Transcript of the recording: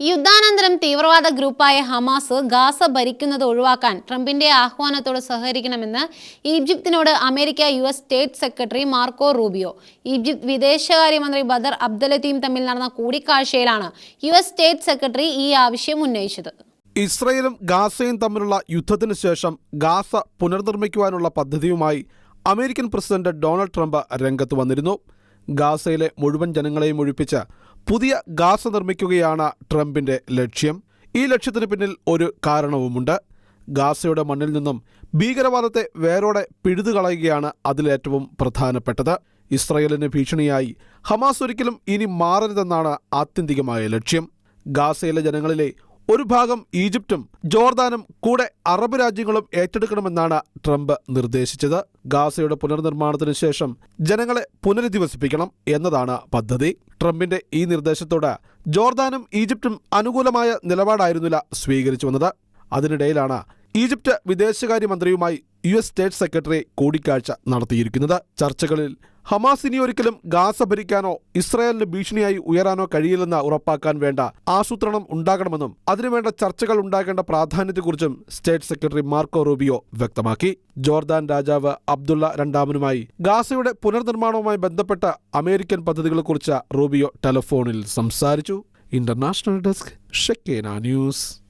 യുദ്ധാനന്തരം തീവ്രവാദ ഗ്രൂപ്പായ Hamas Gaza ഭരിക്കുന്നത് ഒഴിവാക്കാൻ ട്രംപിന്റെ ആഹ്വാനത്തോട് സഹകരിക്കണമെന്ന് ഈജിപ്തിനോട് America US State Secretary Marco Rubio. Egypt വിദേശകാര്യമന്ത്രി ബദർ അബ്ദലത്തിയും തമ്മിൽ നടന്ന കൂടിക്കാഴ്ചയിലാണ് US സ്റ്റേറ്റ് സെക്രട്ടറി ഈ ആവശ്യം ഉന്നയിച്ചത്. ഇസ്രയേലും ഗാസയും തമ്മിലുള്ള യുദ്ധത്തിന് ശേഷം ഗാസ പുനർനിർമ്മിക്കുവാനുള്ള പദ്ധതിയുമായി അമേരിക്കൻ പ്രസിഡന്റ് ഡൊണാൾഡ് ട്രംപ് രംഗത്ത് വന്നിരുന്നു. ഗാസയിലെ മുഴുവൻ ജനങ്ങളെയും ഒഴിപ്പിച്ച് പുതിയ ഗാസ നിർമ്മിക്കുകയാണ് ട്രംപിന്റെ ലക്ഷ്യം. ഈ ലക്ഷ്യത്തിന് പിന്നിൽ ഒരു കാരണവുമുണ്ട്. ഗാസയുടെ മണ്ണിൽ നിന്നും ഭീകരവാദത്തെ വേരോടെ പിഴുതുകളയുകയാണ് അതിലേറ്റവും പ്രധാനപ്പെട്ടത്. ഇസ്രയേലിന് ഭീഷണിയായി ഹമാസ് ഒരിക്കലും ഇനി മാറരുതെന്നാണ് ആത്യന്തികമായ ലക്ഷ്യം. ഗാസയിലെ ജനങ്ങളിലെ ഒരു ഭാഗം ഈജിപ്തും ജോർദാനും കൂടെ അറബ് രാജ്യങ്ങളും ഏറ്റെടുക്കണമെന്നാണ് ട്രംപ് നിർദ്ദേശിച്ചത്. ഗാസയുടെ പുനർനിർമ്മാണത്തിന് ശേഷം ജനങ്ങളെ പുനരധിവസിപ്പിക്കണം എന്നതാണ് പദ്ധതി. ട്രംപിന്റെ ഈ നിർദ്ദേശത്തോട് ജോർദാനും ഈജിപ്തും അനുകൂലമായ നിലപാടായിരുന്നില്ല സ്വീകരിച്ചു വന്നത്. അതിനിടയിലാണ് ഈജിപ്ത് വിദേശകാര്യമന്ത്രിയുമായി US സ്റ്റേറ്റ് സെക്രട്ടറി കൂടിക്കാഴ്ച നടത്തിയിരിക്കുന്നത്. ചർച്ചകളിൽ ഹമാസ് ഇനി ഒരിക്കലും ഗാസ ഭരിക്കാനോ ഇസ്രായേലിന് ഭീഷണിയായി ഉയരാനോ കഴിയില്ലെന്ന് ഉറപ്പാക്കാൻ വേണ്ട ആസൂത്രണം ഉണ്ടാകണമെന്നും അതിനുവേണ്ട ചർച്ചകൾ ഉണ്ടാകേണ്ട പ്രാധാന്യത്തെക്കുറിച്ചും സ്റ്റേറ്റ് സെക്രട്ടറി മാർക്കോ റൂബിയോ വ്യക്തമാക്കി. ജോർദാൻ രാജാവ് അബ്ദുള്ള രണ്ടാമനുമായി ഗാസയുടെ പുനർനിർമ്മാണവുമായി ബന്ധപ്പെട്ട അമേരിക്കൻ പദ്ധതികളെക്കുറിച്ച് റൂബിയോ ടെലിഫോണിൽ സംസാരിച്ചു. International desk Shekinah news.